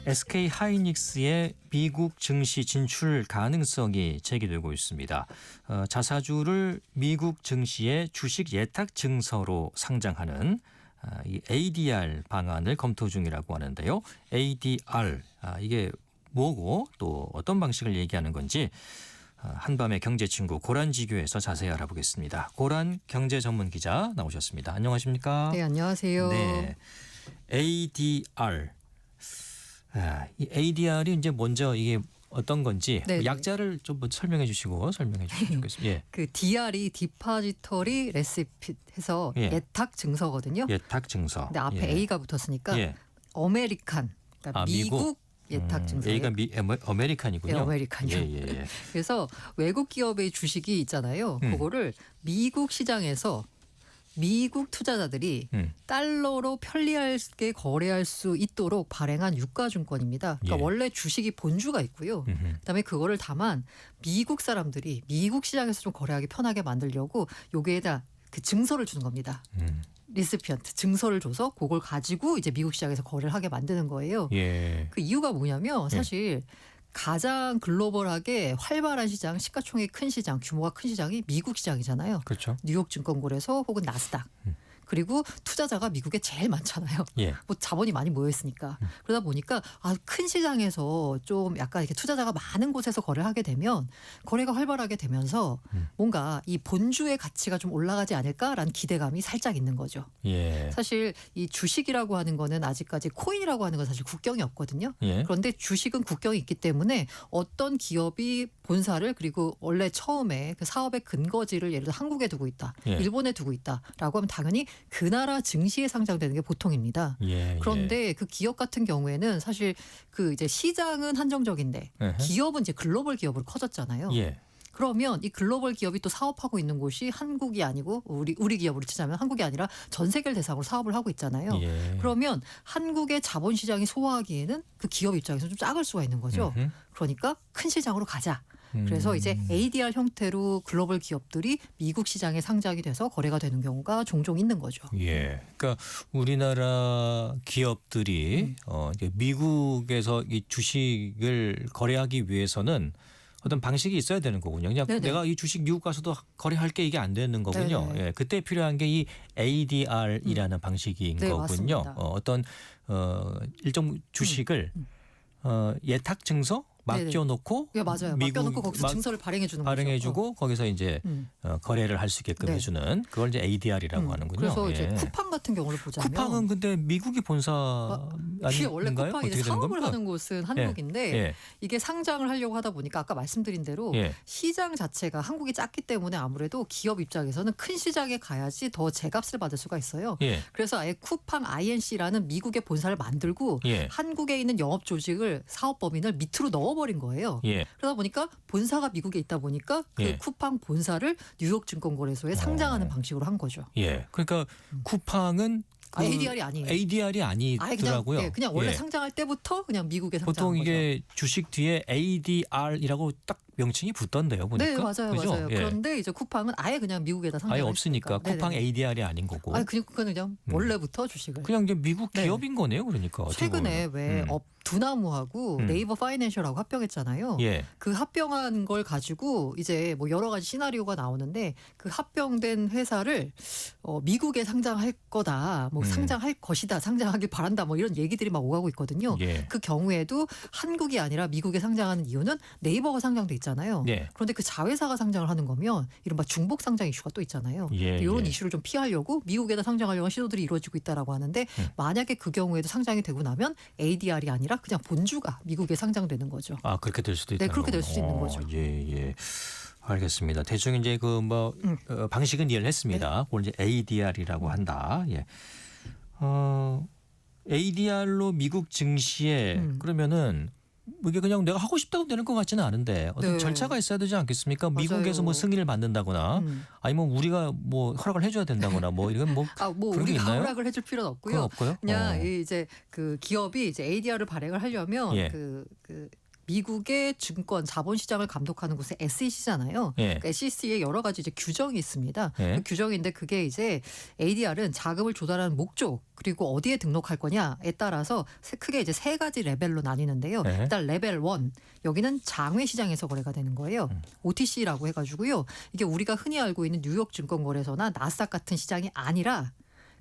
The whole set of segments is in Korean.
SK 하이닉스의 미국 증시 진출 가능성이 제기되고 있습니다. 자사주를 미국 증시의 주식 예탁 증서로 상장하는 이 ADR 방안을 검토 중이라고 하는데요. ADR 이게 뭐고 또 어떤 방식을 얘기하는 건지 한밤의 경제친구 고란지교에서 자세히 알아보겠습니다. 고란 경제 전문 기자 나오셨습니다. 안녕하십니까? 네, 안녕하세요. 네, ADR. 이 ADR이 이제 먼저 이게 어떤 건지 약자를 좀 설명해 주시고 설명해 주시면 좋겠습니다. 예. 그 DR이 디파지터리 레시피 해서 예탁 증서거든요. 예탁 증서. 근데 앞에 A가 붙었으니까 아메리칸, 그러니까 미국 예탁 증서. A가 아메리칸이군요. 네, 아메리칸이요. 예. 그래서 외국 기업의 주식이 있잖아요. 그거를 미국 시장에서 미국 투자자들이 달러로 편리하게 거래할 수 있도록 발행한 유가증권입니다. 그러니까 원래 주식이 본주가 있고요. 그다음에 그거를 다만 미국 사람들이 미국 시장에서 좀 거래하기 편하게 만들려고 여기에다 그 증서를 주는 겁니다. 리시피언트 증서를 줘서 그걸 가지고 이제 미국 시장에서 거래를 하게 만드는 거예요. 그 이유가 뭐냐면 사실 가장 글로벌하게 활발한 시장, 시가총액 큰 시장, 규모가 큰 시장이 미국 시장이잖아요. 그렇죠. 뉴욕 증권거래소 혹은 나스닥. 그리고 투자자가 미국에 제일 많잖아요. 뭐 자본이 많이 모여 있으니까. 그러다 보니까 큰 시장에서 좀 약간 이렇게 투자자가 많은 곳에서 거래를 하게 되면 거래가 활발하게 되면서 뭔가 이 본주의 가치가 좀 올라가지 않을까라는 기대감이 살짝 있는 거죠. 사실 이 주식이라고 하는 거는 아직까지 코인이라고 하는 건 사실 국경이 없거든요. 그런데 주식은 국경이 있기 때문에 어떤 기업이 본사를 그리고 원래 처음에 그 사업의 근거지를 예를 들어 한국에 두고 있다. 일본에 두고 있다라고 하면 당연히 그 나라 증시에 상장되는 게 보통입니다. 그런데 그 기업 같은 경우에는 사실 그 이제 시장은 한정적인데 기업은 이제 글로벌 기업으로 커졌잖아요. 그러면 이 글로벌 기업이 또 사업하고 있는 곳이 한국이 아니고 우리 기업으로 치자면 한국이 아니라 전 세계를 대상으로 사업을 하고 있잖아요. 그러면 한국의 자본시장이 소화하기에는 그 기업 입장에서 좀 작을 수가 있는 거죠. 그러니까 큰 시장으로 가자. 그래서 이제 ADR 형태로 글로벌 기업들이 미국 시장에 상장이 돼서 거래가 되는 경우가 종종 있는 거죠. 그러니까 우리나라 기업들이 미국에서 이 주식을 거래하기 위해서는 어떤 방식이 있어야 되는 거군요. 그냥 내가 이 주식 미국 가서도 거래할 게 이게 안 되는 거군요. 그때 필요한 게 이 ADR이라는 방식인 거군요. 어떤 일정 주식을 예탁 증서 맡겨놓고 맞아요. 맡겨놓고 거기서 증서를 발행해 주는 거죠. 발행해주고 거기서 이제 거래를 할 수 있게끔 해주는 그걸 이제 ADR이라고 하는군요. 그래서 이제 쿠팡 같은 경우를 보자면 쿠팡은 근데 미국이 본사 이게 원래 아닌가요? 쿠팡이 이제 사업을 하는 곳은 한국인데 이게 상장을 하려고 하다 보니까 아까 말씀드린 대로 시장 자체가 한국이 작기 때문에 아무래도 기업 입장에서는 큰 시장에 가야지 더 제값을 받을 수가 있어요. 그래서 아예 쿠팡 INC라는 미국의 본사를 만들고 한국에 있는 영업 조직을 사업 법인을 밑으로 넣어버린 거예요. 그러다 보니까 본사가 미국에 있다 보니까 그 쿠팡 본사를 뉴욕 증권거래소에 상장하는 방식으로 한 거죠. 그러니까 쿠팡은 ADR이 아니에요. ADR이 아니더라고요. 그냥 원래 상장할 때부터 그냥 미국에 상장한 보통 이게 거죠. 주식 뒤에 ADR이라고 딱 명칭이 붙던데요, 보니까. 네, 맞아요. 그런데 이제 쿠팡은 아예 그냥 미국에다 상장을 아예 없으니까 쿠팡 ADR이 아닌 거고. 그건 그냥 원래부터 주식을. 그냥 이제 미국 기업인 거네요, 그러니까. 최근에 왜 두나무하고 네이버 파이낸셜하고 합병했잖아요. 그 합병한 걸 가지고 이제 뭐 여러 가지 시나리오가 나오는데 그 합병된 회사를 미국에 상장할 거다, 뭐 상장할 것이다, 상장하길 바란다, 뭐 이런 얘기들이 막 오가고 있거든요. 그 경우에도 한국이 아니라 미국에 상장하는 이유는 네이버가 상장돼 있잖아요. 그런데 그 자회사가 상장을 하는 거면 이른바 중복 상장 이슈가 또 있잖아요. 이런 이슈를 좀 피하려고 미국에다 상장하려는 시도들이 이루어지고 있다라고 하는데 만약에 그 경우에도 상장이 되고 나면 ADR이 아니라 그냥 본주가 미국에 상장되는 거죠. 그렇게 될 수도 있다. 네, 그렇게 될 수도 있는 거죠. 알겠습니다. 대충 이제 그 방식은 이해를 했습니다. 그걸 이제 ADR이라고 한다. ADR로 미국 증시에 그러면은 이게 그냥 내가 하고 싶다고 되는 것 같지는 않은데 어떤 절차가 있어야 되지 않겠습니까? 미국에서 뭐 승인을 받는다거나 아니면 우리가 뭐 허락을 해줘야 된다거나 뭐 이런 그런 게 우리가 있나요? 허락을 해줄 필요는 없고요. 없고요? 그냥 이제 그 기업이 이제 ADR을 발행을 하려면 그 미국의 증권 자본시장을 감독하는 곳에 SEC잖아요. 예. 그러니까 SEC에 여러 가지 이제 규정이 있습니다. 예. 그 규정인데 그게 이제 ADR은 자금을 조달하는 목적 그리고 어디에 등록할 거냐에 따라서 크게 이제 세 가지 레벨로 나뉘는데요. 예. 일단 레벨 1 여기는 장외 시장에서 거래가 되는 거예요. OTC라고 해가지고요. 이게 우리가 흔히 알고 있는 뉴욕 증권거래소나 나스닥 같은 시장이 아니라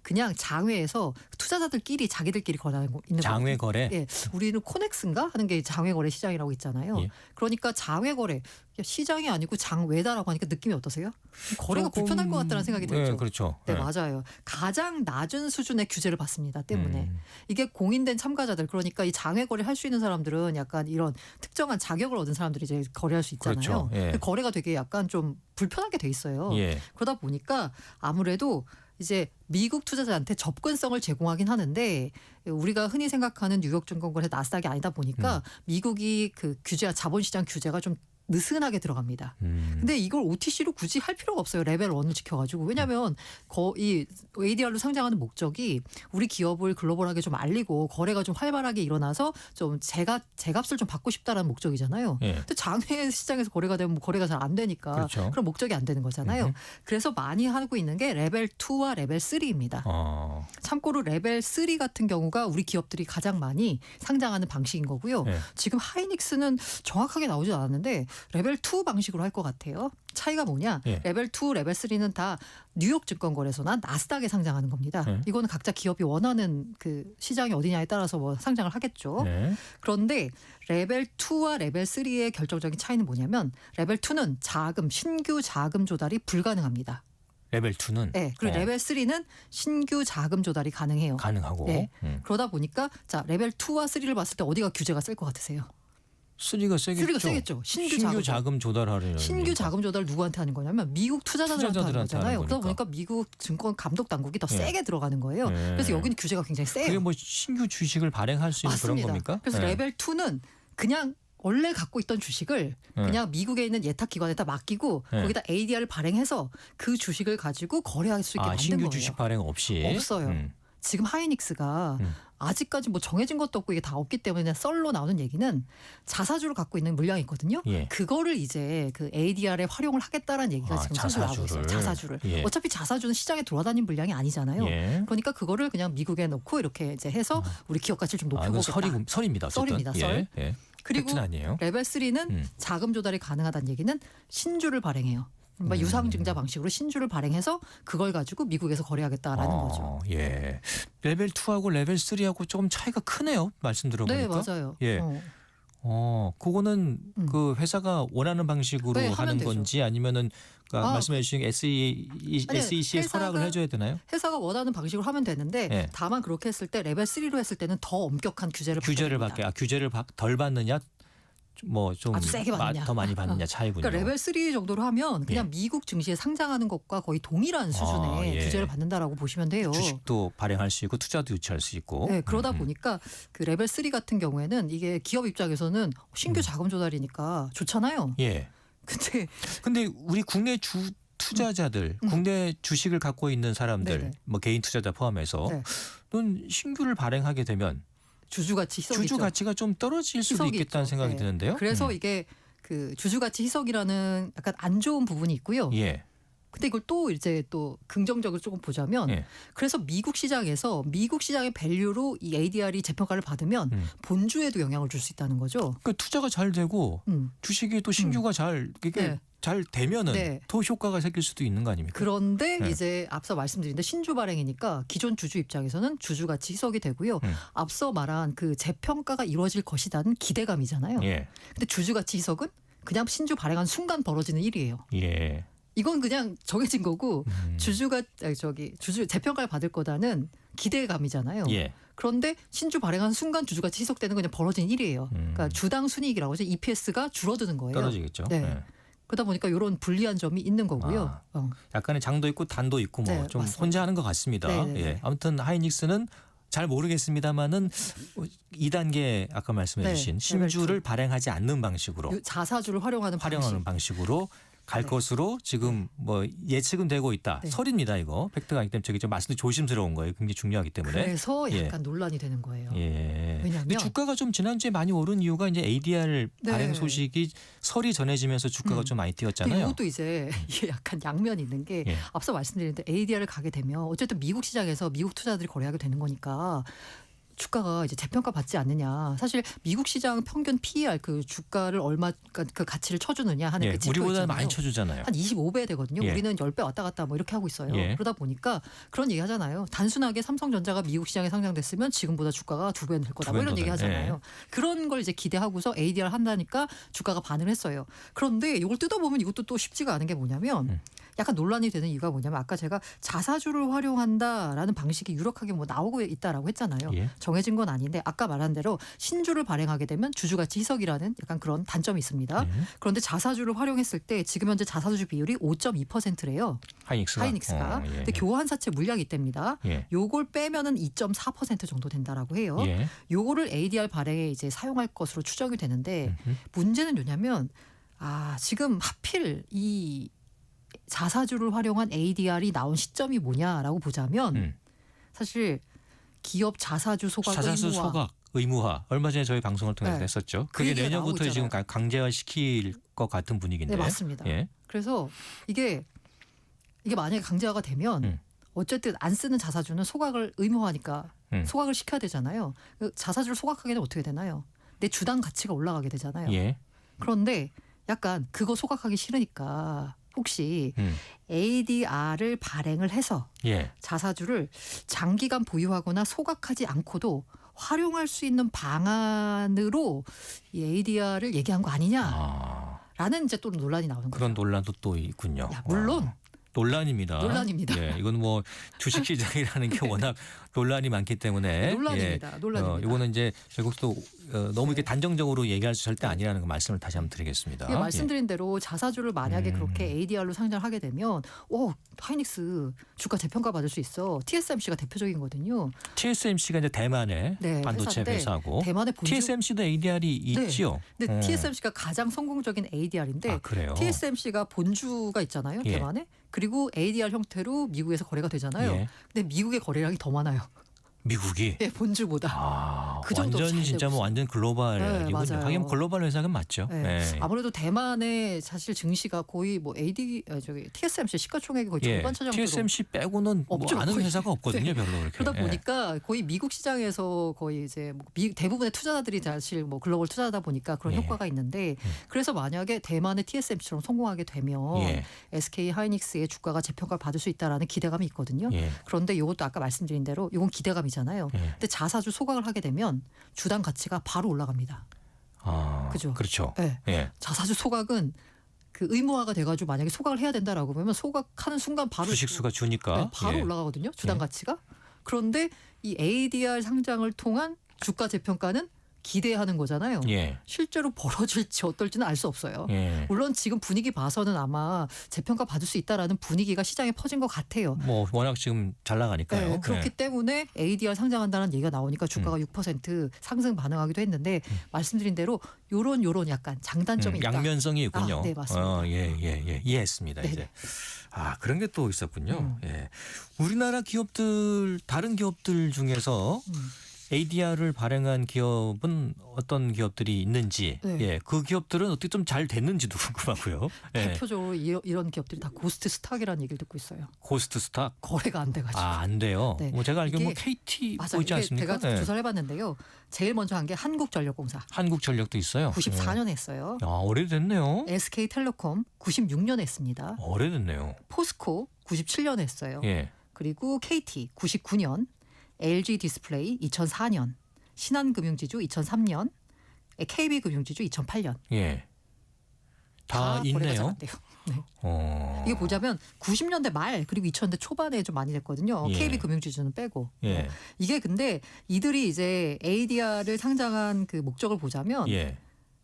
그냥 장외에서 투자자들끼리 자기들끼리 거래하고 있는 장외 거거든요. 거래. 예, 우리는 코넥스인가 하는 게 장외 거래 시장이라고 있잖아요. 예. 그러니까 장외 거래 시장이 아니고 장외다라고 하니까 느낌이 어떠세요? 거래가 조금, 불편할 것 같다는 생각이 들죠. 네, 그렇죠. 네, 예. 맞아요. 가장 낮은 수준의 규제를 받습니다. 때문에 이게 공인된 참가자들 그러니까 이 장외 거래 할 수 있는 사람들은 약간 이런 특정한 자격을 얻은 사람들이 이제 거래할 수 있잖아요. 그렇죠. 예. 거래가 되게 약간 좀 불편하게 돼 있어요. 예. 그러다 보니까 아무래도 이제 미국 투자자한테 접근성을 제공하긴 하는데 우리가 흔히 생각하는 뉴욕 증권거래 나스닥이 아니다 보니까 미국이 그 규제와 자본시장 규제가 좀 느슨하게 들어갑니다. 근데 이걸 OTC로 굳이 할 필요가 없어요. 레벨 1을 지켜가지고. 왜냐하면 이 ADR로 상장하는 목적이 우리 기업을 글로벌하게 좀 알리고 거래가 좀 활발하게 일어나서 좀 제값을 좀 받고 싶다라는 목적이잖아요. 예. 근데 장외 시장에서 거래가 되면 거래가 잘 안 되니까 그렇죠. 그런 목적이 안 되는 거잖아요. 그래서 많이 하고 있는 게 레벨 2와 레벨 3입니다. 참고로 레벨 3 같은 경우가 우리 기업들이 가장 많이 상장하는 방식인 거고요. 예. 지금 하이닉스는 정확하게 나오지 않았는데 레벨 2 방식으로 할 것 같아요. 차이가 뭐냐? 예. 레벨 2, 레벨 3는 다 뉴욕 증권거래소나 나스닥에 상장하는 겁니다. 예. 이거는 각자 기업이 원하는 그 시장이 어디냐에 따라서 뭐 상장을 하겠죠. 네. 그런데 레벨 2와 레벨 3의 결정적인 차이는 뭐냐면 레벨 2는 신규 자금 조달이 불가능합니다. 레벨 2는 네. 그리고 레벨 3는 신규 자금 조달이 가능해요. 가능하고. 네. 그러다 보니까 자 레벨 2와 3를 봤을 때 어디가 규제가 셀 것 같으세요? 3가 세겠죠. 3가 세겠죠. 신규 자금 조달하려는. 신규 자금 조달 누구한테 하는 거냐면 미국 투자자들한테 하는 거잖아요. 그러다 보니까 미국 증권 감독 당국이 더 세게 들어가는 거예요. 그래서 여기는 규제가 굉장히 세요. 그게 뭐 신규 주식을 발행할 수 있는 맞습니다. 그런 겁니까? 그래서 레벨 2는 그냥 원래 갖고 있던 주식을 그냥 미국에 있는 예탁 기관에다 맡기고 거기다 ADR을 발행해서 그 주식을 가지고 거래할 수 있게 만든 신규 거예요. 주식 발행 없이. 없어요. 지금 하이닉스가 아직까지 뭐 정해진 것도 없고 이게 다 없기 때문에 썰로 나오는 얘기는 자사주를 갖고 있는 물량이 있거든요. 예. 그거를 이제 그 ADR에 활용을 하겠다라는 얘기가 지금 슬슬 나오고 있어요. 자사주를. 예. 어차피 자사주는 시장에 돌아다니는 물량이 아니잖아요. 예. 그러니까 그거를 그냥 미국에 놓고 이렇게 이제 해서 우리 기업 가치를 좀 이건 높여보겠다. 설입니다. 어쨌든. 썰입니다. 썰. 예. 그리고 팩트는 아니에요. 레벨 3는 자금 조달이 가능하다는 얘기는 신주를 발행해요. 그러니까 유상증자 방식으로 신주를 발행해서 그걸 가지고 미국에서 거래하겠다라는 거죠. 예. 레벨 2하고 레벨 3하고 조금 차이가 크네요. 말씀 들어보니까. 네, 맞아요. 예. 그거는 그 회사가 원하는 방식으로 네, 하는 되죠. 건지 아니면은 말씀해 주신 SEC에 허락을 해줘야 되나요? 회사가 원하는 방식으로 하면 되는데 예. 다만 그렇게 했을 때 레벨 3로 했을 때는 더 엄격한 규제를 받게. 규제를 덜 받느냐? 뭐 좀 아주 세게 받느냐. 더 많이 받느냐 차이군요. 그러니까 레벨 3 정도로 하면 그냥 미국 증시에 상장하는 것과 거의 동일한 수준의 규제를 받는다라고 보시면 돼요. 주식도 발행할 수 있고 투자도 유치할 수 있고. 네, 그러다 보니까 그 레벨 3 같은 경우에는 이게 기업 입장에서는 신규 자금 조달이니까 좋잖아요. 예. 근데 우리 국내 투자자들, 국내 주식을 갖고 있는 사람들, 네네. 뭐 개인 투자자 포함해서 넌 신규를 발행하게 되면 주주 가치가 좀 떨어질 수도 있겠다는 생각이 드는데요. 그래서 이게 그 주주 가치 희석이라는 약간 안 좋은 부분이 있고요. 예. 근데 이걸 또 이제 또 긍정적으로 조금 보자면 그래서 미국 시장의 밸류로 이 ADR이 재평가를 받으면 본주에도 영향을 줄 수 있다는 거죠. 그러니까 투자가 잘 되고 주식이 또 신규가 잘 되면은 더 효과가 생길 수도 있는 거 아닙니까? 그런데 이제 앞서 말씀드린 신주 발행이니까 기존 주주 입장에서는 주주 가치 희석이 되고요. 앞서 말한 그 재평가가 이루어질 것이라는 기대감이잖아요. 근데 주주 가치 희석은 그냥 신주 발행한 순간 벌어지는 일이에요. 예. 이건 그냥 정해진 거고 주주 재평가를 받을 거다는 기대감이잖아요. 그런데 신주 발행한 순간 주주 가치 희석되는 건 그냥 벌어진 일이에요. 그러니까 주당 순이익이라고 하죠. EPS가 줄어드는 거예요. 떨어지겠죠. 네. 그러다 보니까 이런 불리한 점이 있는 거고요. 약간의 장도 있고 단도 있고 뭐 좀 혼자 하는 것 같습니다. 예. 아무튼 하이닉스는 잘 모르겠습니다만은 2단계 아까 말씀해 주신 신주를 발행하지 않는 방식으로 자사주를 활용하는 방식으로 갈 네. 것으로 지금 뭐 예측은 되고 있다. 네. 설입니다 이거. 팩트가 아니기 때문에 저기 좀 말씀도 조심스러운 거예요. 굉장히 중요하기 때문에. 그래서 예. 약간 논란이 되는 거예요. 예. 왜냐하면 근데 주가가 좀 지난주에 많이 오른 이유가 이제 ADR 네. 발행 소식이 설이 전해지면서 주가가 좀 많이 근데 뛰었잖아요. 이것도 이제 이게 약간 양면이 있는 게 예. 앞서 말씀드렸는데 ADR을 가게 되면 어쨌든 미국 시장에서 미국 투자자들이 거래하게 되는 거니까 주가가 이제 재평가 받지 않느냐. 사실 미국 시장 평균 PER 그 주가를 얼마 그 가치를 쳐주느냐 하는 예. 그 지표 우리보다 있잖아요. 많이 쳐주잖아요. 한 25배 되거든요. 예. 우리는 10배 왔다 갔다 뭐 이렇게 하고 있어요. 예. 그러다 보니까 그런 얘기 하잖아요. 단순하게 삼성전자가 미국 시장에 상장됐으면 지금보다 주가가 2배는 될 거다. 뭐 이런 두 배는 얘기 더 돼. 하잖아요. 그런 걸 이제 기대하고서 ADR 한다니까 주가가 반응을 했어요. 그런데 이걸 뜯어보면 이것도 또 쉽지가 않은 게 뭐냐면 약간 논란이 되는 이유가 뭐냐면 아까 제가 자사주를 활용한다라는 방식이 유력하게 뭐 나오고 있다라고 했잖아요. 예. 정해진 건 아닌데 아까 말한 대로 신주를 발행하게 되면 주주가치 희석이라는 약간 그런 단점이 있습니다. 그런데 자사주를 활용했을 때 지금 현재 자사주 비율이 5.2%래요. 하이닉스가. 예. 근데 교환사채 물량이 이때입니다. 예. 요걸 빼면은 2.4% 정도 된다라고 해요. 예. 요거를 ADR 발행에 이제 사용할 것으로 추정이 되는데 문제는 뭐냐면 지금 하필 이 자사주를 활용한 ADR이 나온 시점이 뭐냐라고 보자면 사실 기업 자사주 소각 자사주 의무화 소각 의무화 얼마 전에 저희 방송을 통해서 네. 했었죠. 그 그게 얘기가 내년부터 나오고 지금 있잖아요. 강제화 시킬 것 같은 분위기인데. 네, 맞습니다. 예. 그래서 이게 만약에 강제화가 되면 어쨌든 안 쓰는 자사주는 소각을 의무화하니까 소각을 시켜야 되잖아요. 그 자사주를 소각하게 되면 어떻게 되나요? 내 주당 가치가 올라가게 되잖아요. 예. 그런데 약간 그거 소각하기 싫으니까 혹시 ADR을 발행을 해서 예. 자사주를 장기간 보유하거나 소각하지 않고도 활용할 수 있는 방안으로 이 ADR을 얘기한 거 아니냐라는 이제 또 논란이 나오는 거죠. 그런 논란도 또 있군요. 야, 물론 논란입니다. 논란입니다. 예, 이건 뭐 주식시장이라는 게 워낙 논란이 많기 때문에 논란입니다. 논란입니다. 이거는 이제 결국 또 너무 이렇게 단정적으로 얘기할 수 절대 아니라는 그 말씀을 다시 한번 드리겠습니다. 예, 말씀드린 대로 자사주를 만약에 그렇게 ADR로 상장하게 되면 하이닉스 주가 재평가 받을 수 있어. TSMC가 대표적이거든요. TSMC가 이제 대만의 네, 반도체 회사인데 회사고 대만의 본주 TSMC도 ADR이 있지요. 근데 TSMC가 가장 성공적인 ADR인데 그래요. TSMC가 본주가 있잖아요. 예. 대만에. 그리고 ADR 형태로 미국에서 거래가 되잖아요. 예. 근데 미국의 거래량이 더 많아요. 미국이 예, 본주보다. 그 정도로 완전히 잘 진짜 되고 뭐 완전 글로벌이군요. 네, 맞아요. 하긴 글로벌 회사는 맞죠. 네. 네. 아무래도 대만의 사실 증시가 거의 뭐 TSMC 시가총액이 거의 예. 절반 차지하고 TSMC 빼고는 뭐 없죠, 아는 거의. 회사가 없거든요, 별로 그렇게. 그러다 예. 보니까 거의 미국 시장에서 거의 이제 뭐 대부분의 투자자들이 사실 뭐 글로벌 투자하다 보니까 그런 예. 효과가 있는데 그래서 만약에 대만의 TSMC처럼 성공하게 되면 예. SK 하이닉스의 주가가 재평가를 받을 수 있다라는 기대감이 있거든요. 예. 그런데 이것도 아까 말씀드린 대로 이건 기대감이잖아요. 예. 근데 자사주 소각을 하게 되면 주당 가치가 바로 올라갑니다. 그죠? 그렇죠. 네. 예. 자사주 소각은 그 의무화가 돼가지고 만약에 소각을 해야 된다라고 보면 소각하는 순간 바로 주식수가 주니까 바로 예. 올라가거든요. 주당 예. 가치가. 그런데 이 ADR 상장을 통한 주가 재평가는 기대하는 거잖아요. 예. 실제로 벌어질지 어떨지는 알 수 없어요. 예. 물론 지금 분위기 봐서는 아마 재평가 받을 수 있다라는 분위기가 시장에 퍼진 것 같아요. 뭐 워낙 지금 잘 나가니까요. 네, 그렇기 때문에 ADR 상장한다는 얘기가 나오니까 주가가 6% 상승 반응하기도 했는데 말씀드린 대로 요런 약간 장단점이 있다. 양면성이 있군요. 네, 맞습니다. 예. 이해했습니다. 네네. 이제. 그런 게 또 있었군요. 예. 우리나라 기업들 다른 기업들 중에서 ADR을 발행한 기업은 어떤 기업들이 있는지, 네. 예, 그 기업들은 어떻게 좀 잘 됐는지도 궁금하고요. 예. 대표적으로 이런 기업들이 다 고스트 스탁이라는 얘기를 듣고 있어요. 고스트 스탁 거래가 안 돼가지고. 안 돼요. 네. 뭐 제가 알기로 뭐 이게 KT 맞아요. 보이지 이게 않습니까? 제가 예. 조사를 해봤는데요. 제일 먼저 한 게 한국전력공사. 한국전력도 있어요. 94년에 했어요. 오래됐네요. SK텔레콤 96년에 했습니다. 오래됐네요. 포스코 97년에 했어요. 예. 그리고 KT 99년, LG 디스플레이 2004년, 신한금융지주 2003년, KB금융지주 2008년. 예. 다 거래가 잘 있네요. 안 돼요. 네. 이게 보자면 90년대 말 그리고 2000년대 초반에 좀 많이 됐거든요. 예. KB금융지주는 빼고. 예. 이게 근데 이들이 이제 ADR을 상장한 그 목적을 보자면 예.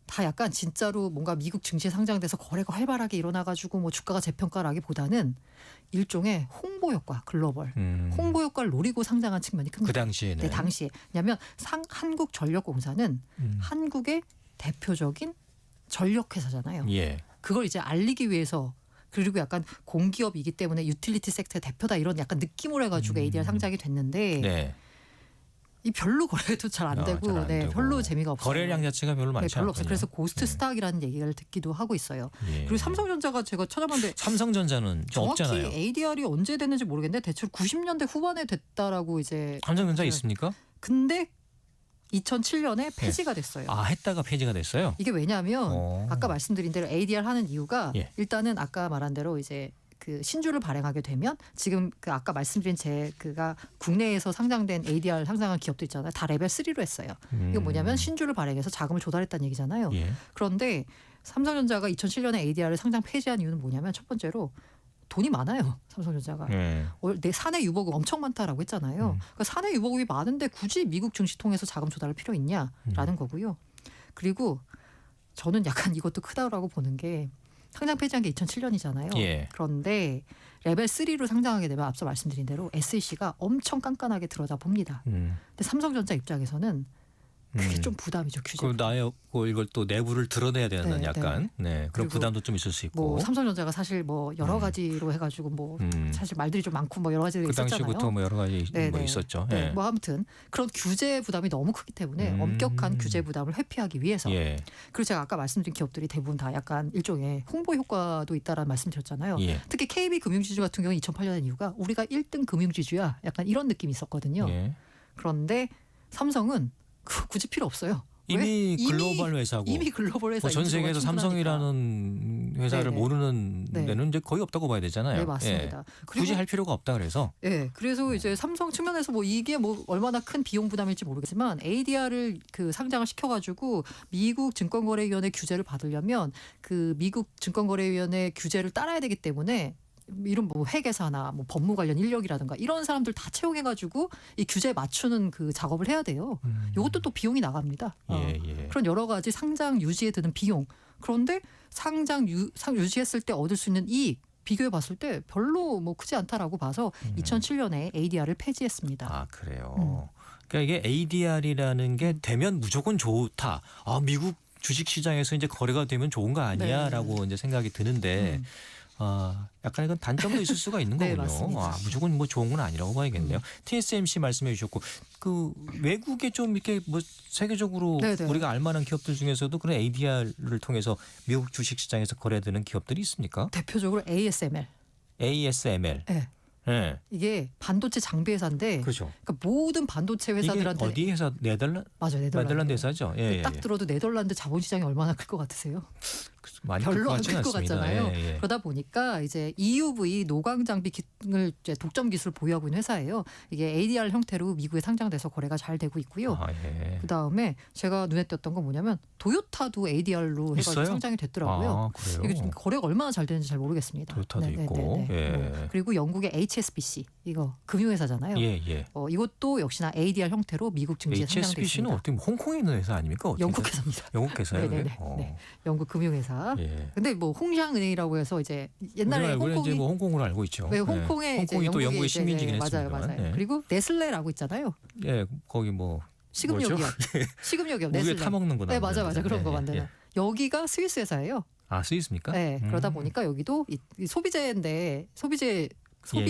다 약간 진짜로 뭔가 미국 증시에 상장돼서 거래가 활발하게 일어나가지고 뭐 주가가 재평가라기보다는 일종의 홍보 효과, 글로벌 홍보 효과를 노리고 상장한 측면이 큽니다. 그 당시에는. 네, 당시에. 왜냐하면 한국전력공사는 한국의 대표적인 전력회사잖아요. 예. 그걸 이제 알리기 위해서 그리고 약간 공기업이기 때문에 유틸리티 섹터의 대표다 이런 약간 느낌으로 해가지고 ADR 상장이 됐는데 네. 이 별로 거래도 잘 안 되고, 잘안 네, 되고. 별로 재미가 없어요. 거래량 자체가 별로 많지 별로 않군요. 없어요. 그래서 고스트 스탁이라는 얘기를 듣기도 하고 있어요. 예. 그리고 삼성전자가 제가 찾아봤는데 삼성전자는 정확히 없잖아요. ADR이 언제 됐는지 모르겠는데 대충 90년대 후반에 됐다라고 이제. 삼성전자 있습니까? 근데 2007년에 폐지가 됐어요. 아, 했다가 폐지가 됐어요? 이게 왜냐하면 아까 말씀드린 대로 ADR 하는 이유가 예. 일단은 아까 말한 대로 이제 그 신주를 발행하게 되면 지금 그 아까 말씀드린 그가 국내에서 상장된 ADR 상장한 기업도 있잖아요. 다 레벨 3로 했어요. 이게 뭐냐면 신주를 발행해서 자금을 조달했다는 얘기잖아요. 예. 그런데 삼성전자가 2007년에 ADR을 상장 폐지한 이유는 뭐냐면 첫 번째로 돈이 많아요. 삼성전자가. 내 사내 유보금 엄청 많다라고 했잖아요. 그러니까 사내 유보금이 많은데 굳이 미국 증시 통해서 자금 조달할 필요 있냐라는 거고요. 그리고 저는 약간 이것도 크다고 보는 게 상장 폐지한 게 2007년이잖아요. 예. 그런데 레벨 3로 상장하게 되면 앞서 말씀드린 대로 SEC가 엄청 깐깐하게 들여다 봅니다. 근데 삼성전자 입장에서는 그게 좀 부담이죠. 규제. 그 나의 이걸 또 내부를 드러내야 되는 네, 약간 그런 그리고 부담도 좀 있을 수 있고. 뭐 삼성전자가 사실 뭐 여러 가지로 해가지고 뭐 사실 말들이 좀 많고 뭐 여러 가지가 그 있었잖아요. 당시부터 뭐 여러 가지 뭐 있었죠. 네, 예. 뭐 아무튼 그런 규제 부담이 너무 크기 때문에 엄격한 규제 부담을 회피하기 위해서. 예. 그리고 제가 아까 말씀드린 기업들이 대부분 다 약간 일종의 홍보 효과도 있다라는 말씀드렸잖아요. 예. 특히 KB 금융지주 같은 경우는 2008년의 이유가 우리가 1등 금융지주야. 약간 이런 느낌이 있었거든요. 예. 그런데 삼성은 굳이 필요 없어요. 이미 글로벌 회사고 이미 글로벌 회사. 전 세계에서 삼성이라는 회사를 네네. 모르는 네. 데는 이제 거의 없다고 봐야 되잖아요. 네, 맞습니다. 예. 그리고 굳이 할 필요가 없다 그래서. 네, 그래서 이제 삼성 측면에서 뭐 이게 뭐 얼마나 큰 비용 부담일지 모르겠지만 ADR을 그 상장을 시켜가지고 미국 증권거래위원회 규제를 받으려면 그 미국 증권거래위원회 규제를 따라야 되기 때문에 이런 뭐 회계사나 뭐 법무 관련 인력이라든가 이런 사람들 다 채용해가지고 이 규제에 맞추는 그 작업을 해야 돼요. 이것도 또 비용이 나갑니다. 예. 그런 여러 가지 상장 유지에 드는 비용. 그런데 상장 유지했을 때 얻을 수 있는 이익 비교해 봤을 때 별로 뭐 크지 않다라고 봐서 2007년에 ADR을 폐지했습니다. 아, 그래요. 그러니까 이게 ADR이라는 게 되면 무조건 좋다. 아, 미국 주식 시장에서 이제 거래가 되면 좋은 거 아니야라고 이제 생각이 드는데 약간 이건 단점도 있을 수가 있는 네, 거군요. 맞습니다. 무조건 뭐 좋은 건 아니라고 봐야겠네요. TSMC 말씀해 주셨고 그 외국에 좀 이렇게 뭐 세계적으로 네네. 우리가 알만한 기업들 중에서도 그런 ADR을 통해서 미국 주식 시장에서 거래되는 기업들이 있습니까? 대표적으로 ASML. ASML. 네. 네. 이게 반도체 장비 회사인데 그렇죠. 그러니까 모든 반도체 이게 회사들한테 어디 회사? 맞아요. 네덜란드 회사죠. 예, 딱 들어도 네덜란드 자본시장이 얼마나 클 것 같으세요? 많이 별로 안 클 클 것 않습니다. 같잖아요. 예. 그러다 보니까 이제 EUV 노광 장비 기능을 이제 독점 기술을 보유하고 있는 회사예요. 이게 ADR 형태로 미국에 상장돼서 거래가 잘 되고 있고요. 예. 그다음에 제가 눈에 띄었던 건 뭐냐면 도요타도 ADR로 해가지고 있어요? 상장이 됐더라고요. 그래요. 이게 지금 거래가 얼마나 잘 되는지 잘 모르겠습니다. 도요타도 네네네네. 있고. 예. 그리고 영국의 HSBC 이거 금융회사잖아요. 예. 이것도 역시나 ADR 형태로 미국 증시에 HSBC는 상장됐습니다. 어떻게 홍콩에 있는 회사 아닙니까? 어떻게? 영국 회사입니다. 영국 회사요? 네네네. 네. 영국 금융회사. 예. 근데 뭐 홍샹은행이라고 해서 이제 옛날에 우리는 홍콩이 이제 뭐 홍콩으로 알고 있죠. 네, 홍콩에 이제 홍콩이 또 영국이 영국의 이제 식민지긴 맞아요. 했습니다만. 맞아요. 예. 그리고 네슬레라고 있잖아요. 예, 거기 뭐 식음료 뭐죠? 기업. 식음료 기업 우유에 네슬레. 타 먹는 거 네, 맞아. 그런 거 예, 만드는. 예. 여기가 스위스 회사예요. 아, 스위스입니까? 네. 그러다 보니까 여기도 이 소비재인데 소비의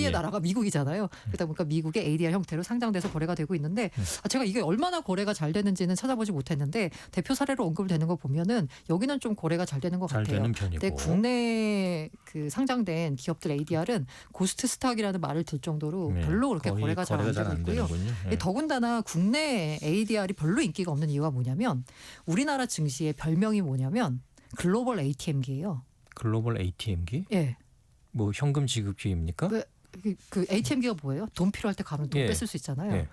예. 나라가 미국이잖아요. 그러다 보니까 미국의 ADR 형태로 상장돼서 거래가 되고 있는데 제가 이게 얼마나 거래가 잘 되는지는 찾아보지 못했는데 대표 사례로 언급되는 거 보면은 여기는 좀 거래가 잘 되는 것 잘 같아요. 되는 편이고. 근데 국내 그 상장된 기업들 ADR은 고스트 스탁이라는 말을 들 정도로 네, 별로 그렇게 거의 거래가 잘 안 되고 있고요. 되는군요. 예. 더군다나 국내 ADR이 별로 인기가 없는 이유가 뭐냐면 우리나라 증시의 별명이 뭐냐면 글로벌 ATM기예요. 글로벌 ATM기? 예. 뭐 현금 지급기입니까? 그 ATM기가 뭐예요? 돈 필요할 때 가면 돈 예. 뺏을 수 있잖아요. 예.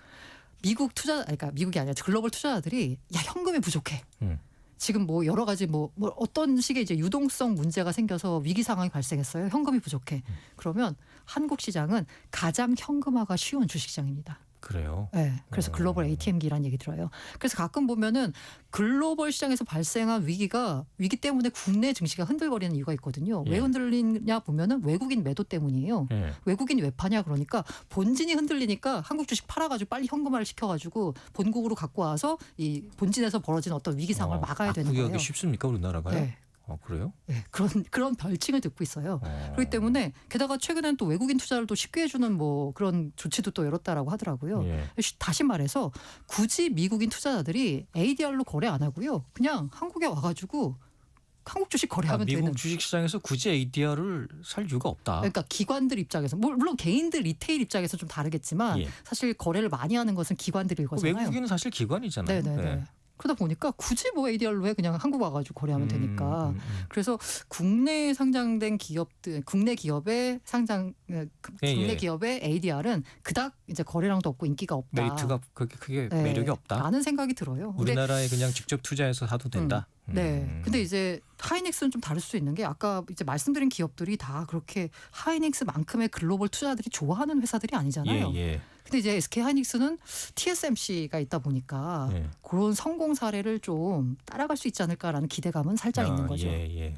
그러니까 미국이 아니라 글로벌 투자자들이 야 현금이 부족해. 지금 뭐 여러 가지 뭐 어떤 식의 이제 유동성 문제가 생겨서 위기 상황이 발생했어요. 현금이 부족해. 그러면 한국 시장은 가장 현금화가 쉬운 주식시장입니다. 그래요. 네, 그래서 글로벌 ATM기라는 얘기 들어요. 그래서 가끔 보면은 글로벌 시장에서 발생한 위기 때문에 국내 증시가 흔들거리는 이유가 있거든요. 예. 왜 흔들리냐 보면은 외국인 매도 때문이에요. 예. 외국인이 왜 파냐 그러니까 본진이 흔들리니까 한국 주식 팔아가지고 빨리 현금화를 시켜가지고 본국으로 갖고 와서 이 본진에서 벌어진 어떤 위기 상황을 막아야 되는 거예요. 악구하기 쉽습니까 우리나라가요? 네. 그래요? 네, 그런 별칭을 듣고 있어요. 그렇기 때문에 게다가 최근엔 또 외국인 투자를 또 쉽게 해주는 뭐 그런 조치도 또 열었다라고 하더라고요. 예. 다시 말해서 굳이 미국인 투자자들이 ADR로 거래 안 하고요. 그냥 한국에 와가지고 한국 주식 거래하면 미국 되는. 주식시장에서 굳이 ADR을 살 이유가 없다. 그러니까 기관들 입장에서 물론 개인들 리테일 입장에서 좀 다르겠지만 예. 사실 거래를 많이 하는 것은 기관들이거든요. 외국인은 사실 기관이잖아요. 네네네. 네. 그러다 보니까 굳이 뭐 ADR로 해 그냥 한국 와가지고 거래하면 되니까. 그래서 국내에 상장된 기업들, 국내 기업의 국내 기업의 ADR은 그닥 이제 거래량도 없고 인기가 없다. 메리트가 그렇게 크게 매력이 없다. 라는 생각이 들어요. 우리나라에 그냥 직접 투자해서 사도 된다. 네. 근데 이제 하이닉스는 좀 다를 수 있는 게 아까 이제 말씀드린 기업들이 다 그렇게 하이닉스만큼의 글로벌 투자들이 좋아하는 회사들이 아니잖아요. 예. 근데 이제 SK 하이닉스는 TSMC가 있다 보니까 그런 성공 사례를 좀 따라갈 수 있지 않을까라는 기대감은 살짝 있는 거죠.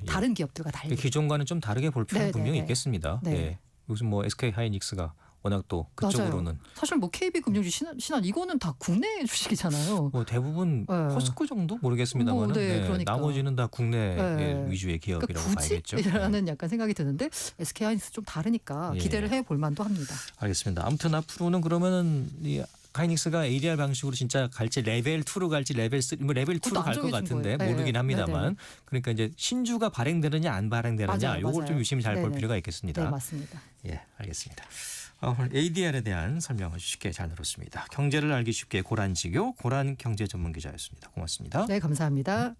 다른 기업들과 달리. 기존과는 좀 다르게 볼 필요는 분명히 있겠습니다. 네. 예. 요즘 뭐 SK 하이닉스가 워낙 또 그쪽으로는 맞아요. 사실 뭐 KB금융주 신한 이거는 다 국내 주식이잖아요. 뭐 대부분 포스코 정도 모르겠습니다만 그러니까. 나머지는 다 국내 위주의 기업이라고 그러니까 봐야겠죠. 굳이라는 약간 생각이 드는데 SK 하이닉스 좀 다르니까 기대를 해볼 만도 합니다. 알겠습니다. 아무튼 앞으로는 그러면은 이 하이닉스가 ADR 방식으로 진짜 갈지 레벨 2로 갈지 레벨 3, 뭐 레벨 2로 갈 것 같은데 모르긴 합니다만 그러니까 이제 신주가 발행되느냐 안 발행되느냐 이걸 좀 유심히 잘 볼 필요가 있겠습니다. 네, 맞습니다. 예, 알겠습니다. 오늘 ADR에 대한 설명을 쉽게 잘 들었습니다. 경제를 알기 쉽게 고란지교 고란 경제 전문 기자였습니다. 고맙습니다. 네, 감사합니다.